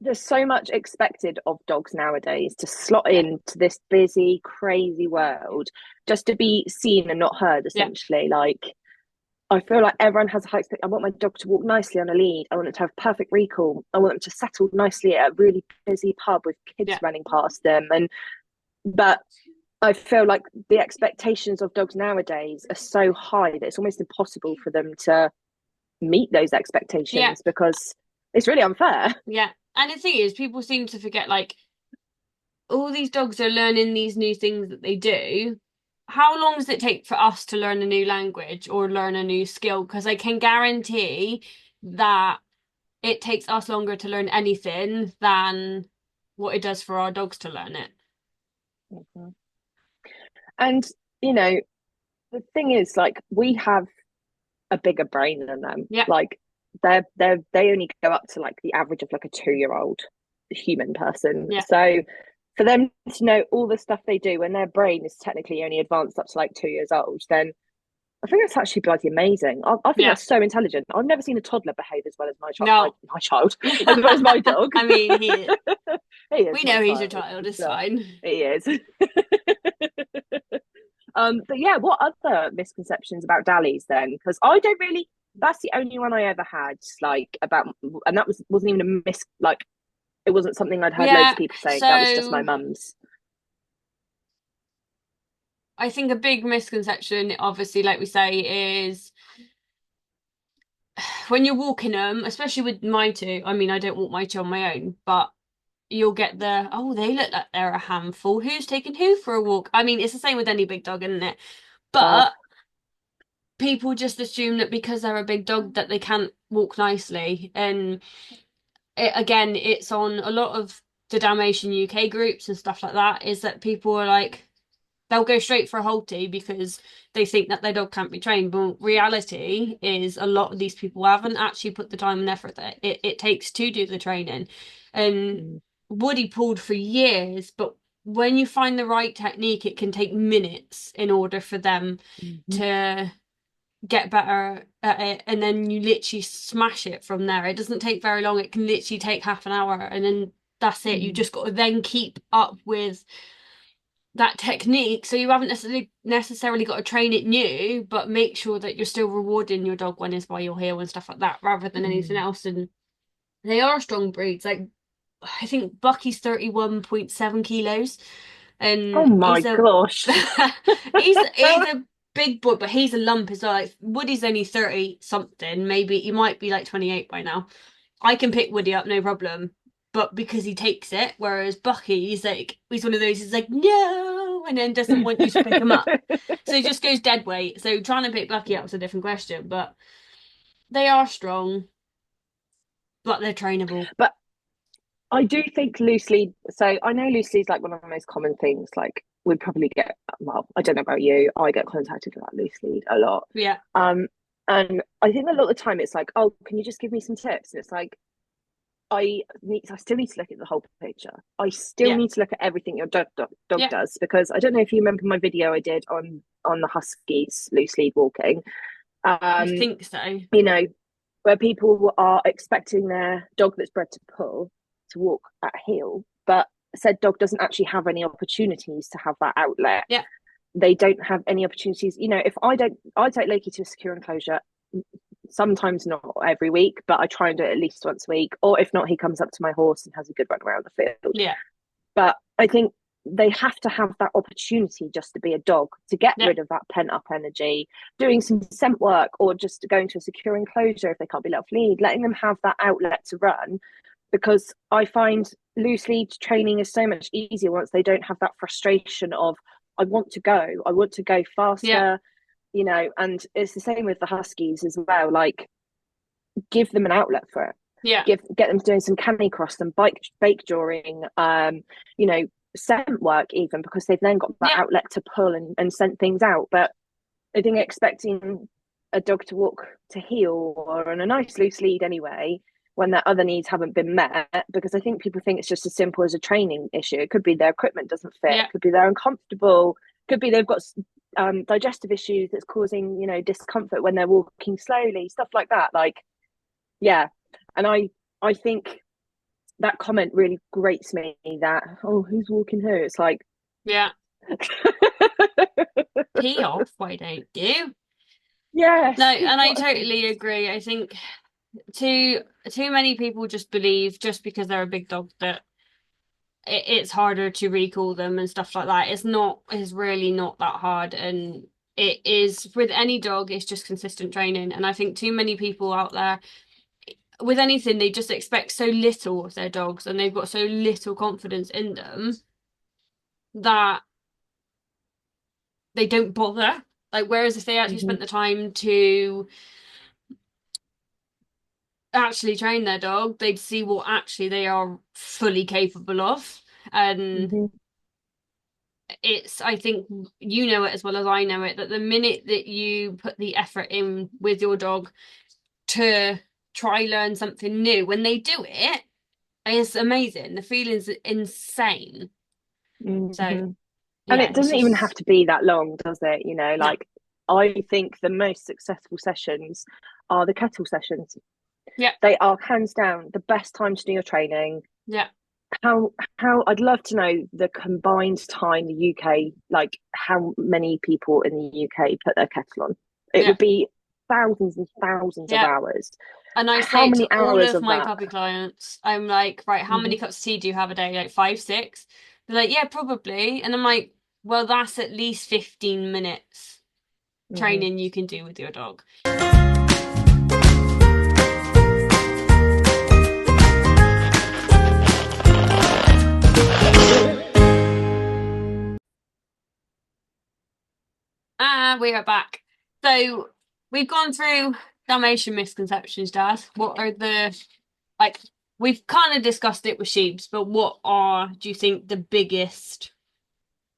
there's so much expected of dogs nowadays to slot yeah, into this busy, crazy world just to be seen and not heard, yeah, essentially. Like, I feel like everyone has a high expectation. I want my dog to walk nicely on a lead. I want them to have perfect recall. I want them to settle nicely at a really busy pub with kids yeah, running past them. But I feel like the expectations of dogs nowadays are so high that it's almost impossible for them to meet those yeah, expectations because it's really unfair. yeah. And the thing is, people seem to forget like all these dogs are learning these new things that they do. How long does it take for us to learn a new language or learn a new skill? Because I can guarantee that it takes us longer to learn anything than what it does for our dogs to learn it. Mhm. And, you know, the thing is, like, we have a bigger brain than them. Yeah, Like, they only go up to like the average of like a 2 year old human person. yeah, So for them to know all the stuff they do when their brain is technically only advanced up to like 2 years old, then I think that's actually bloody amazing. I think yeah. that's so intelligent. I've never seen a toddler behave as well as my child, No. my child, as well as my dog. I mean, He is we my know he's your child. child, it's So fine. he is. But yeah, what other misconceptions about Dallies then? Because I don't really. That's the only one I ever had, like about, and that wasn't even a like it wasn't something I'd heard loads Yeah, of people saying. That was just my so mum's. I think a big misconception, obviously, like we say, is when you're walking them, especially with my two. I mean, I don't walk my two on my own, but you'll get the, oh, they look like they're a handful. Who's taking who for a walk? I mean, it's the same with any big dog, isn't it? Fab. But people just assume that because they're a big dog that they can't walk nicely. And again, it's on a lot of the Dalmatian UK groups and stuff like that, is that people are like, they'll go straight for a Holtie because they think that their dog can't be trained. But reality is a lot of these people haven't actually put the time and effort that it takes to do the training. And Mm-hmm. Woody pulled for years, but when you find the right technique, it can take minutes in order for them to get better at it. And then you literally smash it from there. It doesn't take very long. It can literally take half an hour and then that's it. You Mm-hmm. just got to then keep up with that technique. So you haven't necessarily got to train it new, but make sure that you're still rewarding your dog when it's by your heel and stuff like that, rather than anything else. And they are strong breeds. Like I think Bucky's 31.7 kilos, Oh and my he's a gosh. he's a big boy, but he's a lump as well. Like Woody's only 30 something, maybe he might be like 28 by now. I can pick Woody up, no problem. But because he takes it, whereas Bucky, he's one of those, he's like, no, and then doesn't want you to pick him up. So he just goes dead weight. So trying to pick Bucky up is a different question, but they are strong, but they're trainable. But I do think loose lead. So I know loose lead is like one of the most common things. Like we probably get. Well, I don't know about you. I get contacted about loose lead a lot. Yeah, Um, and I think a lot of the time it's like, oh, can you just give me some tips? And it's like, I still need to look at the whole picture. I still yeah, need to look at everything your dog yeah. does because I don't know if you remember my video I did on the Huskies loose lead walking. I Um, think so. you know, where people are expecting their dog that's bred to pull to walk at heel, but said dog doesn't actually have any opportunities to have that outlet. Yeah, They don't have any opportunities. If I take Loki to a secure enclosure, sometimes not every week, but I try and do it at least once a week. Or if not, he comes up to my horse and has a good run around the field. yeah, But I think they have to have that opportunity just to be a dog, to get yeah, rid of that pent up energy, doing some scent work, or just going to a secure enclosure if they can't be let off lead, letting them have that outlet to run. Because I find loose lead training is so much easier once they don't have that frustration of, I want to go yeah, faster, and it's the same with the Huskies as well. Like, give them an outlet for it. yeah, Get them doing some canicross and bake drawing, you know, scent work even because they've then got that yeah, outlet to pull and scent things out. But I think expecting a dog to walk to heel or on a nice loose lead anyway when their other needs haven't been met, because I think people think it's just as simple as a training issue. It could be their equipment doesn't fit, yeah, it could be they're uncomfortable, it could be they've got digestive issues that's causing, discomfort when they're walking slowly, stuff like that. Like, yeah. And I think that comment really grates me that, oh, who's walking who? It's like, Yeah. Pee off, why don't you? No, yes, you've and I got to totally agree. I think too too many people just believe just because they're a big dog that it's harder to recall them and stuff like that. It's really not that hard. And it is with any dog, it's just consistent training. And I think too many people out there with anything, they just expect so little of their dogs and they've got so little confidence in them that they don't bother. Like, whereas if they actually hmm spent the time to actually train their dog, they'd see what actually they are fully capable of. And hmm I think you know it as well as I know it, that the minute that you put the effort in with your dog to try learn something new, when they do it, it's amazing. The feeling's insane. So hmm And yeah, it it's doesn't even have just to be that long, does it? no. Like, I think the most successful sessions are the kettle sessions. Yeah, They are hands down the best time to do your training. yeah, How I'd love to know the combined time the UK, like how many people in the UK put their kettle on. It yeah, would be thousands and thousands of yeah. hours. And I How say to many all hours of of my that? puppy clients, I'm like, right, how hmm many cups of tea do you have a day? Like five, six? They're like, yeah, probably. And I'm like, well, that's at least 15 minutes hmm training you can do with your dog. Ah, we are back. So we've gone through Dalmatian misconceptions, Dad. What are like, we've kind of discussed it with sheeps, but what do you think, the biggest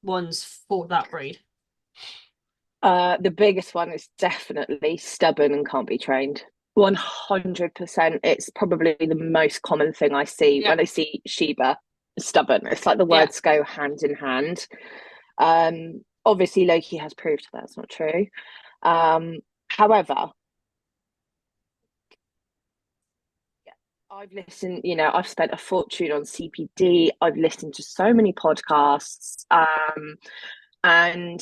ones for that breed? The biggest one is definitely stubborn and can't be trained. 100%. It's probably the most common thing I see Yeah, when I see Sheba. Stubborn. It's like the yeah, words go hand in hand. Obviously, Loki has proved that's not true. However, yeah, I've listened, I've spent a fortune on CPD. I've listened to so many podcasts. And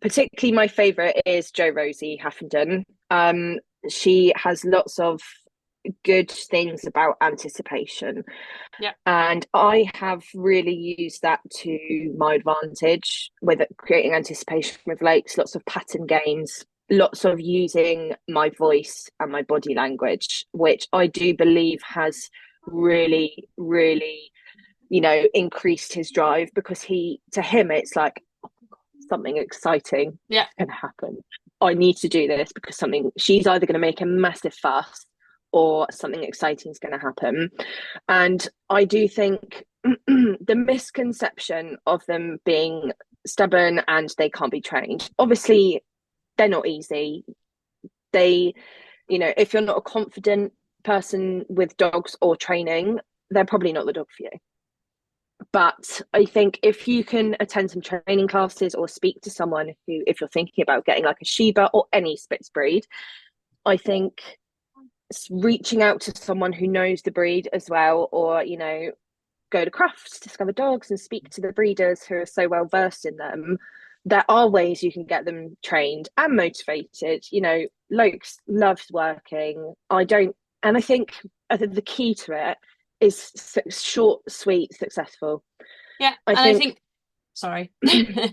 particularly my favorite is Jo Rosie Haffenden. She has lots of good things about anticipation. yeah, And I have really used that to my advantage with creating anticipation with lakes, lots of pattern games, lots of using my voice and my body language, which I do believe has really, really, increased his drive because to him, it's like something exciting yeah, is going to happen. I need to do this because she's either going to make a massive fuss or something exciting is going to happen. And I do think the misconception of them being stubborn and they can't be trained, obviously, they're not easy. They, if you're not a confident person with dogs or training, they're probably not the dog for you. But I think if you can attend some training classes or speak to someone who, if you're thinking about getting like a Shiba or any Spitz breed, I think reaching out to someone who knows the breed as well, or, go to crafts, discover dogs and speak to the breeders who are so well versed in them. There are ways you can get them trained and motivated. Lokes loves working. I don't, and I think the key to it is short, sweet, successful. yeah. I And I think think, sorry.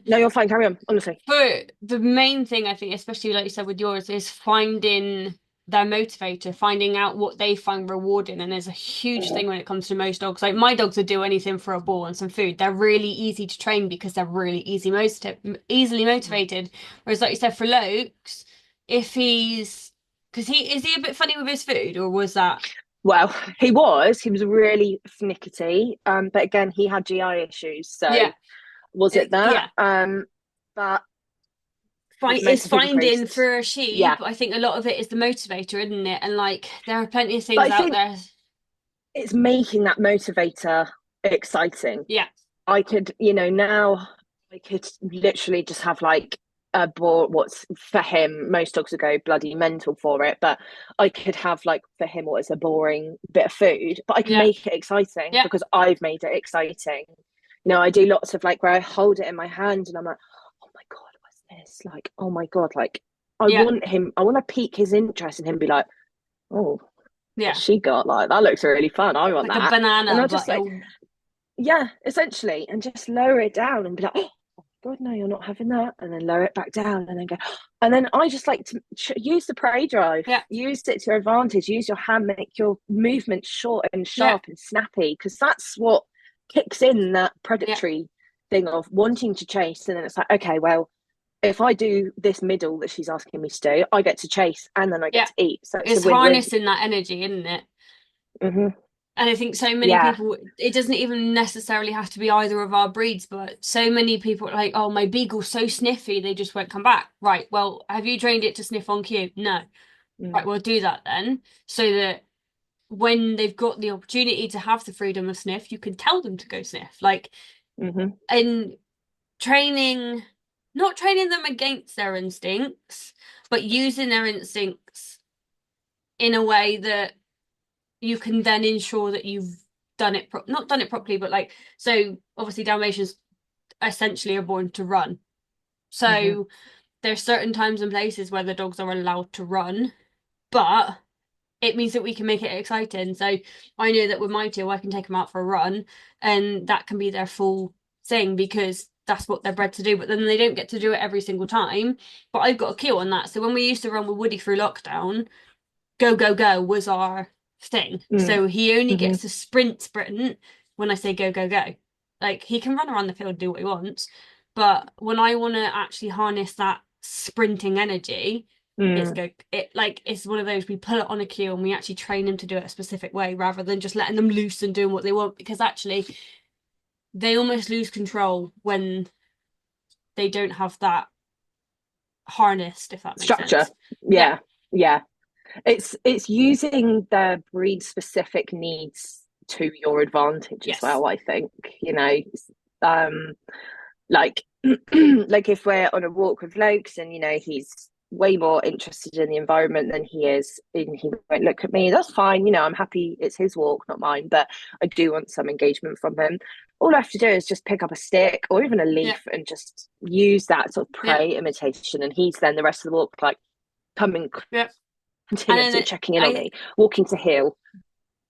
no, you're fine. Carry on. Honestly. But the main thing I think, especially like you said with yours, is finding their motivator, finding out what they find rewarding. And there's a huge thing when it comes to most dogs. Like my dogs would do anything for a ball and some food. They're really easy to train because they're really easily motivated. Whereas like you said, for Lokes, if because he a bit funny with his food, or was that? Well, he was really finickety. But again, he had GI issues. So Yeah, was it that? yeah. But he was meant It's to feed the finding priests. for a Yeah. sheep. I think a lot of it is the motivator, isn't it? And like there are plenty of But things I out think there. it's making that motivator exciting. Yeah, I could, now I could literally just have like bore what's for him. Most dogs would go bloody mental for it, but I could have like for him what is a boring bit of food, but I can Yeah. make it exciting Yeah. because I've made it exciting. I do lots of like where I hold it in my hand and I'm like, oh my god, what's this? Like, oh my god, like Yeah. I want to pique his interest in him, be like, oh, what's Yeah. she got? Like that looks really fun. I want Like a that. And banana, I'll just but like, it'll yeah, essentially, and just lower it down and be like, oh God, no, you're not having that. And then lower it back down and then go. And then I just like to use the prey drive, yeah. use it to your advantage, use your hand, make your movement short and Yeah. sharp and snappy, because that's what kicks in that Yeah. predatory thing of wanting to chase. And then it's like, okay, well, if I do this middle that she's asking me to do, I get to chase and then I get Yeah. to eat. So it's a It's win-win. harnessing that energy, isn't it? Mm-hmm. And I think so many Yeah. people, it doesn't even necessarily have to be either of our breeds, but so many people are like, oh, my beagle's so sniffy, they just won't come back. Right. Well, have you trained it to sniff on cue? No. Right. Mm-hmm. We'll do that then. So that when they've got the opportunity to have the freedom of sniff, you can tell them to go sniff. Like, Mm-hmm. and training, not training them against their instincts, but using their instincts in a way that you can then ensure that you've done it not done it properly, but like, so obviously Dalmatians essentially are born to run. Mm-hmm. So there's certain times and places where the dogs are allowed to run, but it means that we can make it exciting. So I know that with my two, I can take them out for a run, and that can be their full thing because that's what they're bred to do. But then they don't get to do it every single time. But I've got a cue on that. So when we used to run with Woody through lockdown, go go go was our thing. So he only Mm-hmm. gets to sprint when I say go go go. Like he can run around the field, do what he wants, but when I want to actually harness that sprinting energy, it's Mm. go it like it's one of those we put it on a cue and we actually train them to do it a specific way rather than just letting them loose and doing what they want, because actually they almost lose control when they don't have that harnessed, if that makes Structure. sense. Yeah. Yeah. Yeah. It's using the breed specific needs to your advantage as Yes. well, I think. Um like like if we're on a walk with Lokes and he's way more interested in the environment than he is and he won't look at me, that's fine. I'm happy it's his walk, not mine, but I do want some engagement from him. All I have to do is just pick up a stick or even a Yeah. leaf and just use that sort of Yeah. prey imitation, and he's then the rest of the walk like coming Yeah. And then continuously checking in on I me, walking to heel,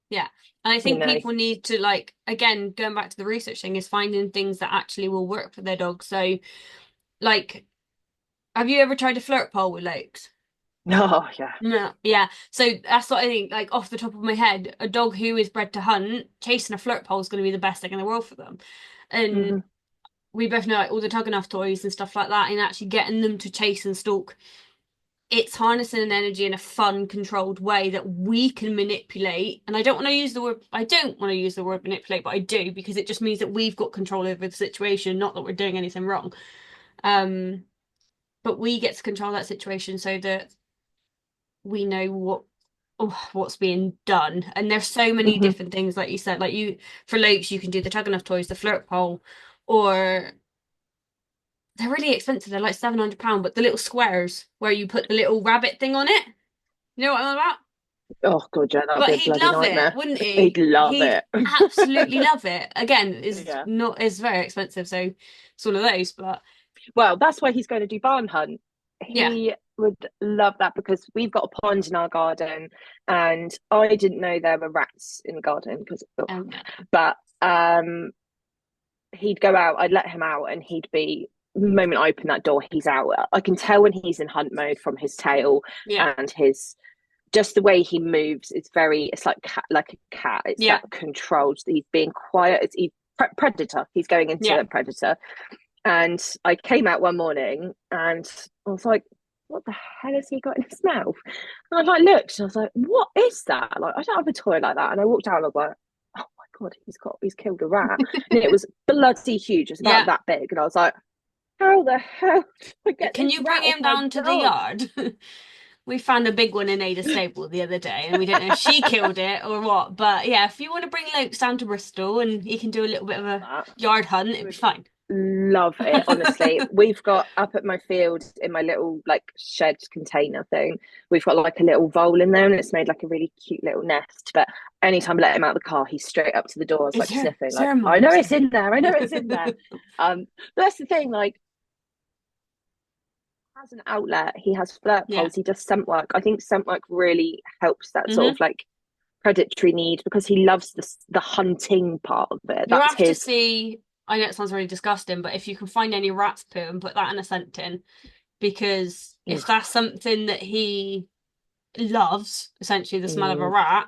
yeah. And I you think know. people need to, like, again, going back to the research thing, is finding things that actually will work for their dog. So, like, have you ever tried a flirt pole with Lokes? Oh yeah. No. Yeah. So that's what I think, like, off the top of my head, a dog who is bred to hunt, chasing a flirt pole is going to be the best thing in the world for them. And Mm-hmm. we both know, like, all the tug enough toys and stuff like that, and actually getting them to chase and stalk, it's harnessing an energy in a fun, controlled way that we can manipulate. And I don't want to use the word manipulate, but I do because it just means that we've got control over the situation, not that we're doing anything wrong. Um, but we get to control that situation so that we know what's being done. And there's so many Mm-hmm. different things, like you said, like for Lokes, you can do the tug enough toys, the flirt pole, or they're really expensive. They're like £700, but the little squares where you put the little rabbit thing on it. You know what I'm on about? Oh god, yeah, that would But be a he'd bloody love it, nightmare. wouldn't He'd he? love He'd it. absolutely love it. Again, Yeah. is very expensive, so it's one of those. But Well, that's why he's going to do barn hunt. yeah, He would love that because we've got a pond in our garden, and I didn't know there were rats in the garden because, no, but he'd go out. I'd let him out, and he'd be the moment I open that door, he's out. I can tell when he's in hunt mode from his tail yeah, and his just the way he moves. It's like like a cat. It's yeah, that controlled. He's being quiet. Predator. He's going into yeah. a predator. And I came out one morning and I was like, what the hell has he got in his mouth? And I like looked and I was like, what is that? Like, I don't have a toy like that. And I walked out and I was like, oh my God, he's killed a rat. And it was bloody huge. It was about Yeah. that big. And I was like, how the hell do I get Can this you rat bring off him my down to the dog? yard? We found a big one in Ada's stable the other day, and we don't know if she killed it or what. But yeah, if you want to bring Lokes down to Bristol and he can do a little bit of a That yard hunt, it'd be would fine. love it, honestly. We've got up at my field in my little like shed container thing, we've got like a little vole in there and it's made like a really cute little nest. But anytime I let him out of the car, he's straight up to the doors, like sniffing, Is like, there a I know it's monster? in there, I know it's in there. But that's the thing, like, has an outlet, he has flirt Yeah. poles, he does scent work. I think scent work really helps that sort Hmm. of like predatory need because he loves the hunting part of it. You'll That's have to his. see. I know it sounds really disgusting, but if you can find any rat's poo and put that in a scent tin, because if Ugh. that's something that he loves, essentially the smell of a Mm. rat,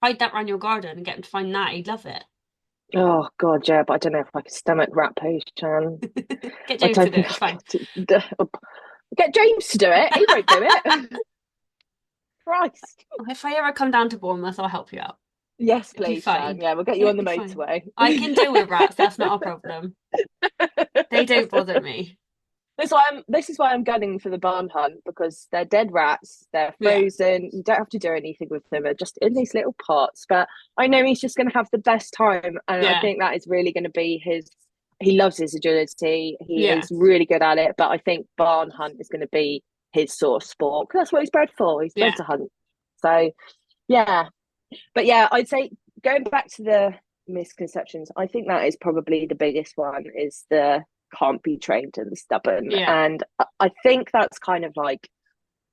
hide that around your garden and get him to find that. He'd love it. Oh God, yeah, but I don't know if I could stomach rat potion. Get I James to don't do it. think It's I fine. could get James to do it. He won't do it. Christ. If I ever come down to Bournemouth, I'll help you out. Yes, It'd be please, Shan. fine. Yeah, we'll get you on It'd the be fine. motorway. I can deal with rats. That's not a problem. They don't bother me. This is why I'm gunning for the barn hunt because they're dead rats. They're Yeah. frozen. You don't have to do anything with them. They're just in these little pots. But I know he's just going to have the best time, and I Yeah. think that is really going to be his. He loves his agility. He Yeah. is really good at it. But I think barn hunt is going to be his sort of sport 'cause that's what he's bred for. He's bred Yeah. to hunt. So yeah, but yeah, I'd say going back to the misconceptions, I think that is probably the biggest one is the can't be trained and stubborn. Yeah. And I think that's kind of like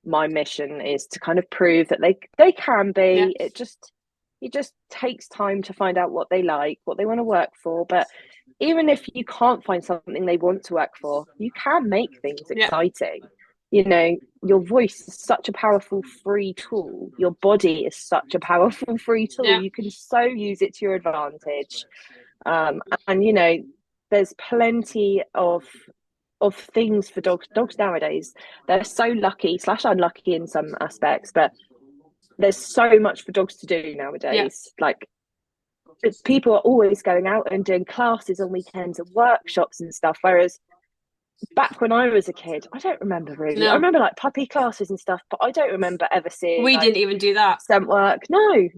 my mission is to kind of prove that they can Yeah. be. It just takes time to find out what they like, what they want to work for. But even if you can't find something they want to work for, you can make things Yeah. exciting. You know, your voice is such a powerful free tool. Your body is such a powerful free tool. Yeah. You can so use it to your advantage. And there's plenty of things for dogs. Dogs nowadays, they're so lucky slash unlucky in some aspects, but there's so much for dogs to do Yeah. nowadays. Like people are always going out and doing classes on weekends and workshops and stuff. Whereas back when I was a kid, I don't remember really. I No, remember like puppy classes and stuff, but I don't remember ever seeing we like didn't even do that. scent work. No,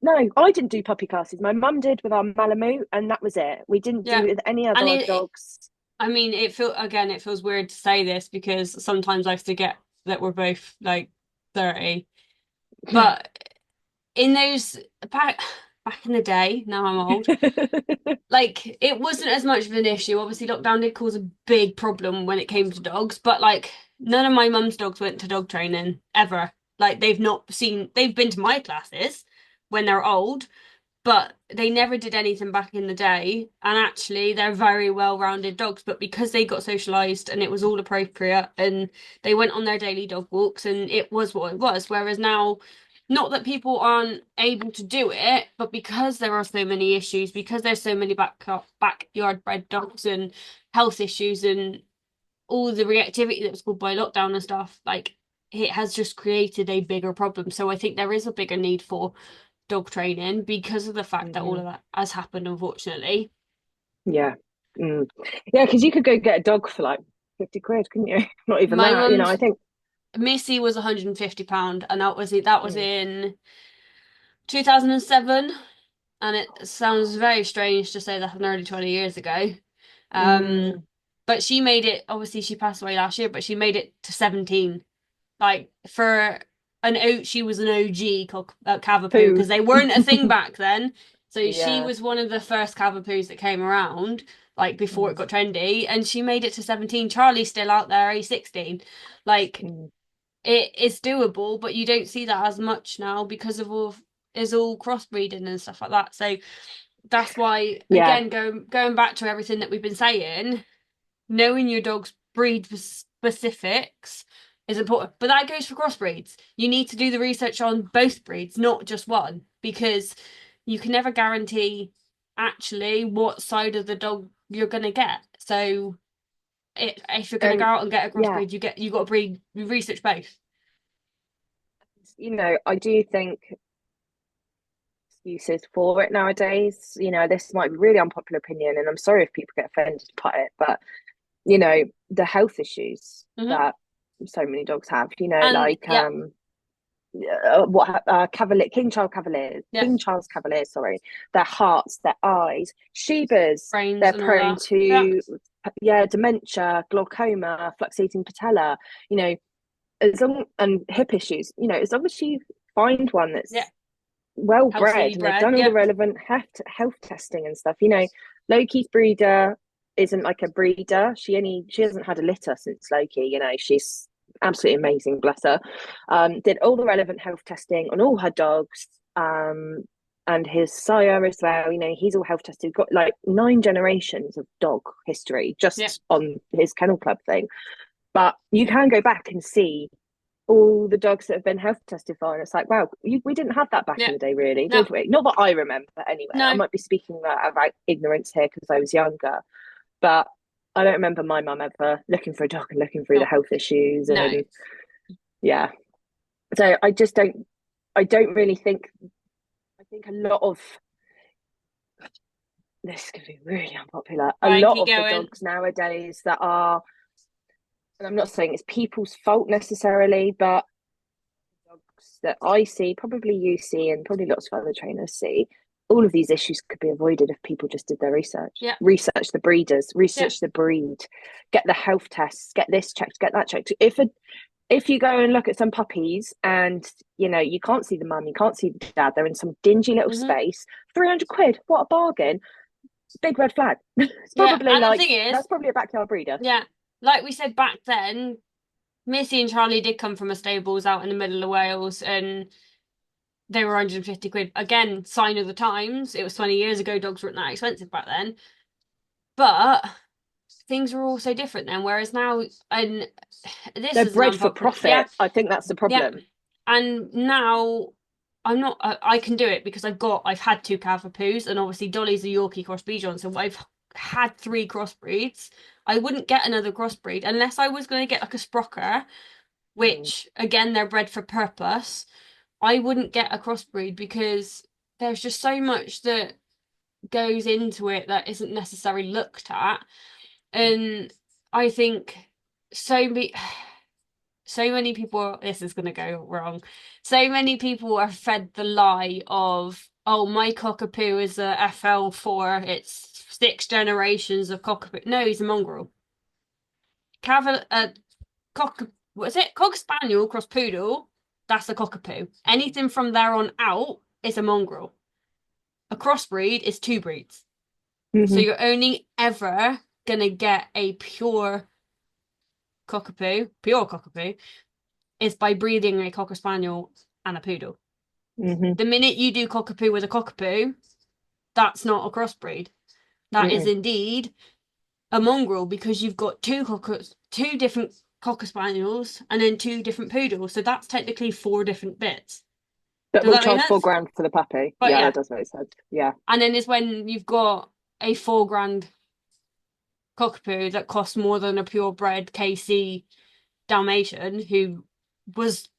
no, I didn't do puppy classes. My mum did with our Malamute, and that was it. We didn't do Yeah. it with any And other dogs. I mean, it feels weird to say this because sometimes I forget that we're both like 30. But in those back back in the day, now I'm old, like it wasn't as much of an issue. Obviously, lockdown did cause a big problem when it came to dogs, but like none of my mum's dogs went to dog training ever. Like they've been to my classes when they're old, but they never did anything back in the day. And actually, they're very well-rounded dogs. But because they got socialized and it was all appropriate, and they went on their daily dog walks, and it was what it was. Whereas now, not that people aren't able to do it, but because there are so many issues, because there's so many backyard bred dogs and health issues and all the reactivity that was caused by lockdown and stuff, like it has just created a bigger problem. So I think there is a bigger need for dog training because of the fact that all Mhm. of that has happened, unfortunately. Yeah. Mm. Yeah, because you could go get a dog for like 50 quid, couldn't you? Not even My that. I mum's think. Missy was £150, and that was Mm. in 2007. And it sounds very strange to say that nearly 20 years ago. Um, Mm. but she made it, obviously she passed away last year, but she made it to 17. Like for she was an OG Cavapoo Poo. because they weren't a thing back then. So she Yeah. was one of the first Cavapoos that came around, like before it Mm. got trendy, and she made it to 17. Charlie's still out there, he's 16. Like Mm. it's doable, but you don't see that as much now because of all is all crossbreeding and stuff like that. So that's why Yeah. again going back to everything that we've been saying, knowing your dog's breed specifics is important. But that goes for crossbreeds. You need to do the research on both breeds, not just one, because you can never guarantee actually what side of the dog you're gonna get. So if you're gonna go And out and get a yeah, crossbreed, you got to breed you research both. I do think excuses for it nowadays. This might be really unpopular opinion, and I'm sorry if people get offended by it, but the health issues Mm-hmm. that so many dogs have, And like yeah, what Cavalier, yeah, King Charles Cavaliers, sorry, their hearts, their eyes, Shebas, brains they're and all prone that. Yeah, to yeah, dementia, glaucoma, fluctuating patella, you know, as long and hip issues, you know, as long as you find one Yeah. that's well bred Healthily and they've bred. done all the Yep. relevant health testing and stuff, you know, Loki's breeder isn't like a breeder. She hasn't had a litter since Loki, you know, she's absolutely amazing, bless her. Did all the relevant health testing on all her dogs. And his sire as well, you know, he's all health tested, got like 9 generations of dog history Yep. just on his kennel club thing. But you can go back and see all the dogs that have been health tested for, and it's like, wow, we didn't have that back in Yep. the day, really, No. did we? Not that I remember, anyway. I No. might be speaking about ignorance here because I was younger, but I don't remember my mum ever looking for a dog and looking through the No. health issues, No. and yeah. So I just don't. I don't really think. I think a lot of this could be really unpopular. A Fine, lot keep of the going. dogs nowadays that are, and I'm not saying it's people's fault necessarily, but dogs that I see, probably you see, and probably lots of other trainers see, all of these issues could be avoided if people just did their research. Yeah. Research the breeders, Yeah. research the breed, get the health tests, get this checked, get that checked. If you go and look at some puppies and you know you can't see the mum, you can't see the dad, they're in some dingy little Mm-hmm. space, 300 quid, what a bargain. Big red flag. It's Yeah. probably And the like thing is, that's probably a backyard breeder. yeah, like we said back then, Missy and Charlie did come from a stables out in the middle of Wales, and they were 150 quid. Again, sign of the times. It was 20 years ago. Dogs weren't that expensive back then. But things were also different then. Whereas now, and this They're is an bred for unpopular, yeah, profit. I think that's the yeah. problem. And now I'm not, I can do it because I've had 2 Cavapoos, and obviously Dolly's a Yorkie cross Bichon. So I've had 3 crossbreeds. I wouldn't get another crossbreed unless I was going to get like a Sprocker, Mm. which again, they're bred for purpose. I wouldn't get a crossbreed because there's just so much that goes into it that isn't necessarily looked at. And I think so many so many people, this is going to go wrong. So many people are fed the lie of, oh, my cockapoo is a FL4, it's 6 generations of cockapoo. No, he's a mongrel. Cock, what is it? Cock spaniel cross poodle, that's a cockapoo. Anything from there on out is a mongrel. A crossbreed is 2 breeds. So Mm-hmm. you're only ever gonna get a pure cockapoo, is by breeding a cocker spaniel and a poodle. Mm-hmm. The minute you do cockapoo with a cockapoo, that's not a crossbreed. That is Mm-mm. indeed a mongrel because you've got two different cocker spaniels and then 2 different poodles. So that's technically 4 different bits. But Does we'll that make charge four sense? grand for the puppy. But Yeah, yeah. that does make sense. Yeah. And then is when you've got a 4 grand cockapoo that costs more than a purebred KC Dalmatian who was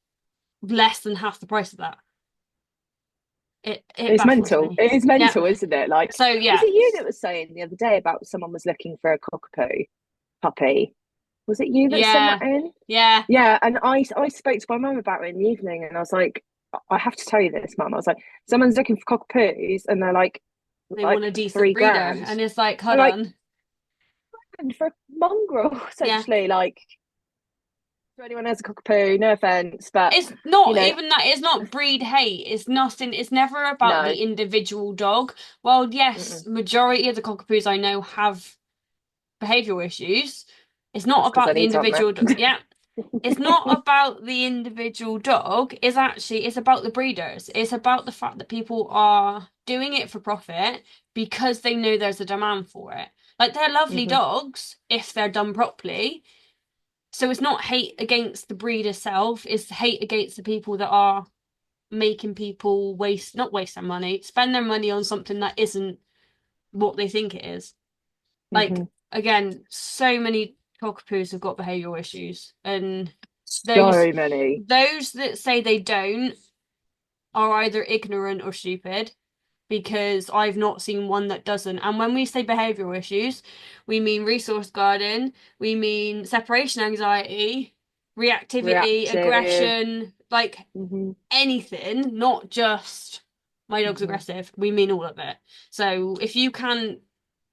less than half the price of that. It It's baffles mental. me. It is Yeah. mental, isn't it? Like, So was yeah, it you that was saying the other day about someone was looking for a cockapoo puppy? Was it you that sent that yeah, in? yeah. Yeah, and I spoke to my mum about it in the evening, and I was like, I have to tell you this, mum. I was like, someone's looking for cockapoos, and they're They want like a decent three breeder, grand. and it's like, I'm hold like, on, and for a mongrel, yeah. essentially. Like, to anyone who has a cockapoo, no offense, but It's you not know, even that. It's not breed hate. It's nothing. It's never about no, the individual dog. Well, yes, mm-mm. majority of the cockapoos I know have behavioral issues. It's not That's because I about the need to, haven't individual. I? Yeah, it's not about the individual dog. It's about the breeders. It's about the fact that people are doing it for profit because they know there's a demand for it. Like they're lovely hmm dogs if they're done properly. So it's not hate against the breed itself, it's hate against the people that are making people not waste their money, spend their money on something that isn't what they think it is. Like, hmm again, so many cockapoos have got behavioural issues, and those So many. those that say they don't are either ignorant or stupid because I've not seen one that doesn't. And when we say behavioural issues, we mean resource guarding, we mean separation anxiety, reactivity, Reactive. aggression, like hmm anything, not just my dog's hmm aggressive. We mean all of it. So if you can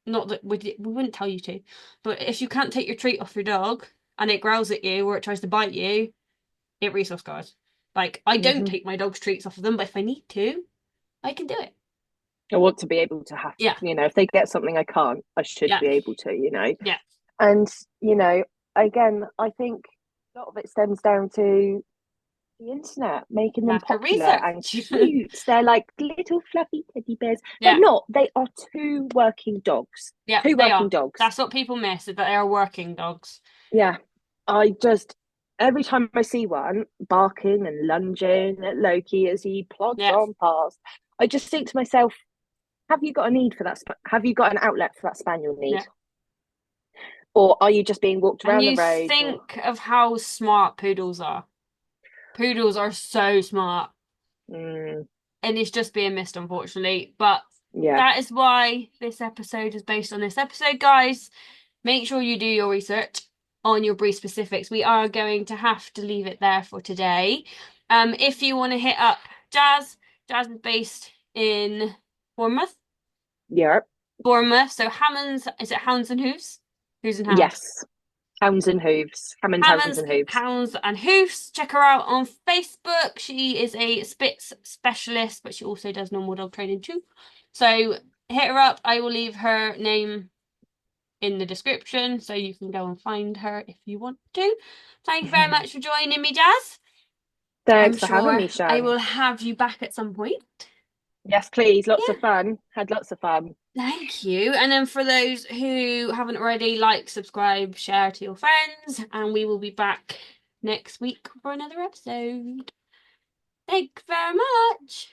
Not that we wouldn't tell you to, but if you can't take your treat off your dog and it growls at you or it tries to bite you, it resource guards. Like, I don't Hmm. take my dog's treats off of them, but if I need to, I can do it. I want to be able to have, Yeah, if they get something I can't, I should yeah, be able to. yeah, And, again, I think a lot of it stems down to the internet making them market popular and research. cute. They're like little fluffy teddy bears. They're Yeah, not. They are two working dogs. yeah, Two they working are. dogs. That's what people miss, is that they are working dogs. Yeah. I just every time I see one barking and lunging at Loki as he plods Yeah, on past, I just think to myself, have you got a need for that? Have you got an outlet for that spaniel need? yeah. Or are you just being walked And around the you road? Or think of how smart poodles are. Poodles are so smart, mm, and it's just being missed, unfortunately. But yeah, that is why this episode is based on this episode, guys. Make sure you do your research on your breed specifics. We are going to have to leave it there for today. If you want to hit up Jazz, Jazz is based in Bournemouth. yeah, Bournemouth. So Hammonds, is it Hounds and Hooves? Hooves and Hounds. yes. Hounds and hooves. Hammounds, hounds Hammonds, and hooves. Hounds and Hooves. Check her out on Facebook. She is a Spitz specialist, but she also does normal dog training too. So hit her up. I will leave her name in the description so you can go and find her if you want to. Thank you very much for joining me, Jazz. I'm Thanks for having sure me, I Shan. will have you back at some point. Yes, please. Lots of Yeah, fun. Had lots of fun. thank you. And then for those who haven't already, like, subscribe, share to your friends, and we will be back next week for another episode. Thank you very much.